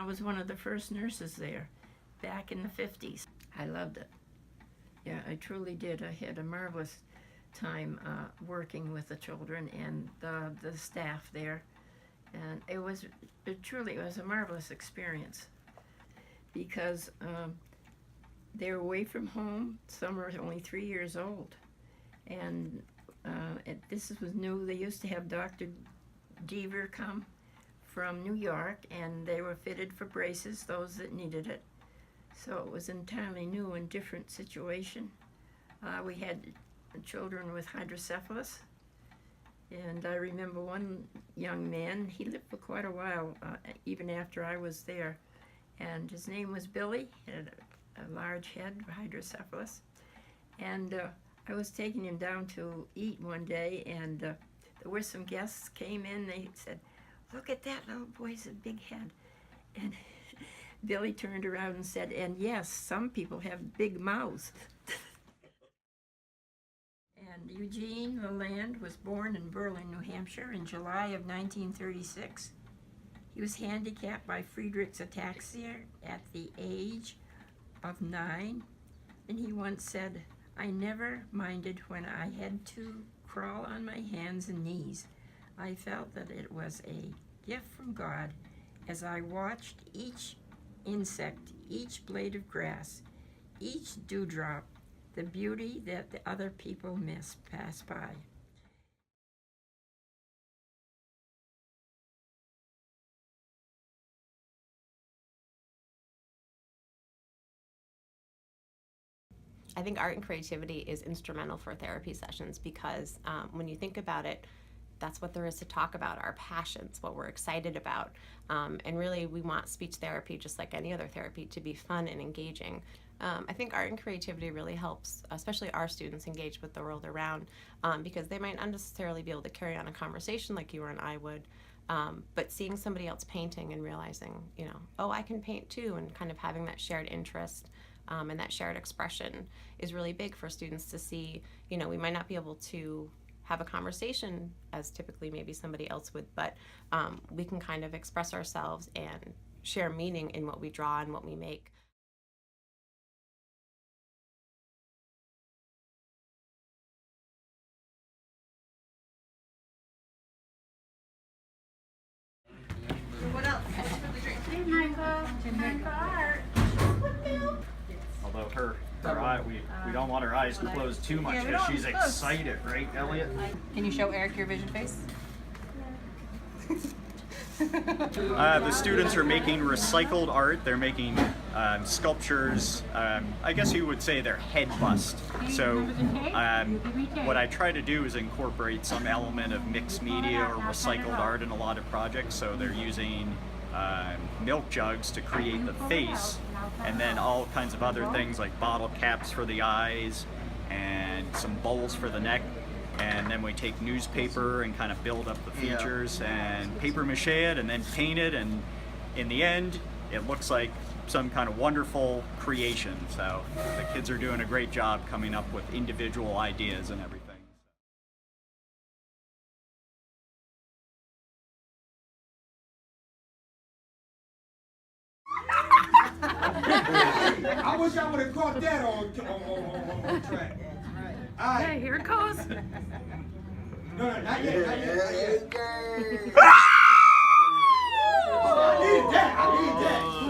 I was one of the first nurses there back in the 50s. I loved it. Yeah, I truly did. I had a marvelous time working with the children and the staff there. And it was a marvelous experience because they were away from home. Some were only 3 years old. And this was new. They used to have Dr. Deaver come from New York, and they were fitted for braces, those that needed it. So it was entirely new and different situation. We had children with hydrocephalus, and I remember one young man, he lived for quite a while, even after I was there, and his name was Billy. He had a large head of hydrocephalus, and I was taking him down to eat one day, and there were some guests came in. They said, "Look at that little boy's a big head," and Billy turned around and said, "And yes, some people have big mouths." And Eugene Land was born in Berlin, New Hampshire in July of 1936. He was handicapped by Friedreich's ataxia at the age of 9, and he once said, "I never minded when I had to crawl on my hands and knees. I felt that it was a gift from God as I watched each insect, each blade of grass, each dewdrop, the beauty that the other people miss pass by." I think art and creativity is instrumental for therapy sessions because when you think about it, that's what there is to talk about, our passions, what we're excited about. And really, we want speech therapy, just like any other therapy, to be fun and engaging. I think art and creativity really helps, especially our students, engage with the world around because they might not necessarily be able to carry on a conversation like you or I would. But seeing somebody else painting and realizing, oh, I can paint too, and kind of having that shared interest and that shared expression is really big for students to see. We might not be able to have a conversation as typically maybe somebody else would, but we can kind of express ourselves and share meaning in what we draw and what we make. What else? Hey, Michael. Michael Art. Although her eye, we don't want her eyes closed too much because she's excited, right, Elliot? Can you show Eric your vision face? The students are making recycled art. They're making sculptures. I guess you would say they're head bust. So what I try to do is incorporate some element of mixed media or recycled art in a lot of projects. So they're using milk jugs to create the face, and then all kinds of other things like bottle caps for the eyes and some bowls for the neck. And then we take newspaper and kind of build up the features and paper mache it and then paint it, and in the end it looks like some kind of wonderful creation. So the kids are doing a great job coming up with individual ideas and everything. I wish I would have caught that on track. All right. Hey, here it goes. No, not yet. I need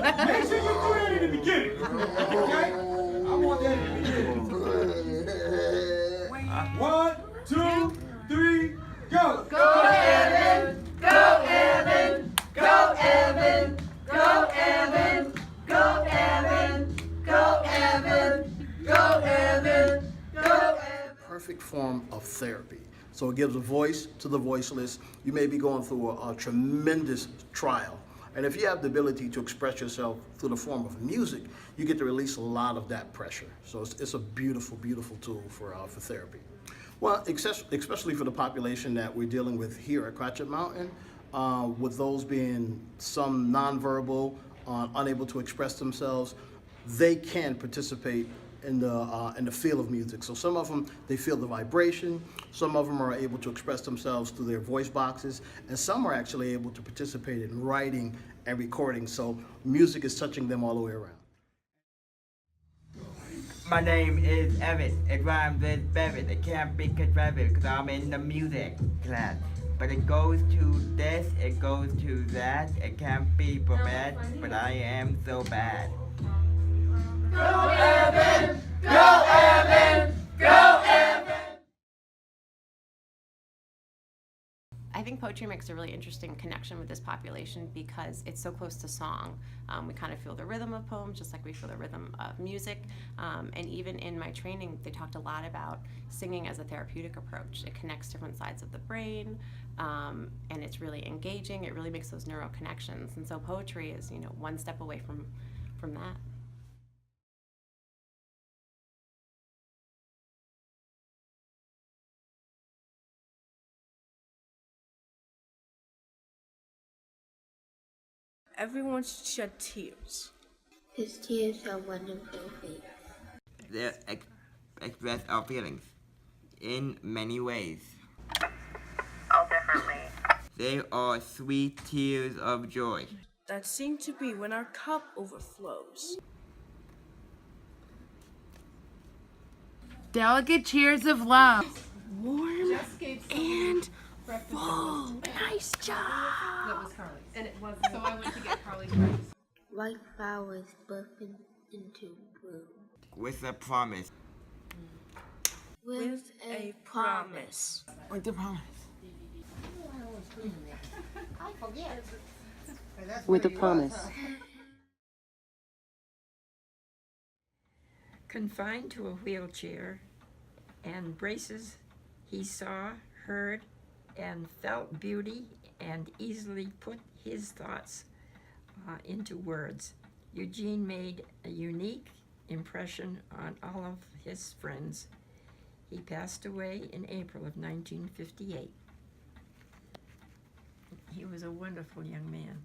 that. Make sure you do that in the beginning. Okay? I want that in the beginning. 1, 2, 3, go. Go Evan! Go Evan! Go Evan! Go Evan! Go Evan! Go Evan! Go Evan! Go Evan! Perfect form of therapy. So it gives a voice to the voiceless. You may be going through a tremendous trial. And if you have the ability to express yourself through the form of music, you get to release a lot of that pressure. So it's a beautiful, beautiful tool for therapy. Well, especially for the population that we're dealing with here at Crotched Mountain, with those being some nonverbal, unable to express themselves, they can participate in the field of music. So some of them, they feel the vibration, some of them are able to express themselves through their voice boxes, and some are actually able to participate in writing and recording. So music is touching them all the way around. My name is Evan. It rhymes with Bevan. It can't be contrived because I'm in the music class. But it goes to this, it goes to that. It can't be bad, but I am so bad. Go Evan! Go Evan! Go Evan! I think poetry makes a really interesting connection with this population because it's so close to song. We kind of feel the rhythm of poems just like we feel the rhythm of music. And even in my training, they talked a lot about singing as a therapeutic approach. It connects different sides of the brain, and it's really engaging. It really makes those neural connections. And so poetry is, one step away from that. Everyone should shed tears. His tears are wonderful things. They express our feelings in many ways. All differently. They are sweet tears of joy. That seem to be when our cup overflows. Delicate tears of love. Warm and full. Nice job. That was Carly's. And it was, so I went to get Carly's rice. White flowers bursting into bloom. With a promise. With a promise. With the promise. With a promise. Confined to a wheelchair and braces, he saw, heard, and felt beauty and easily put his thoughts into words. Eugene made a unique impression on all of his friends. He passed away in April of 1958. He was a wonderful young man.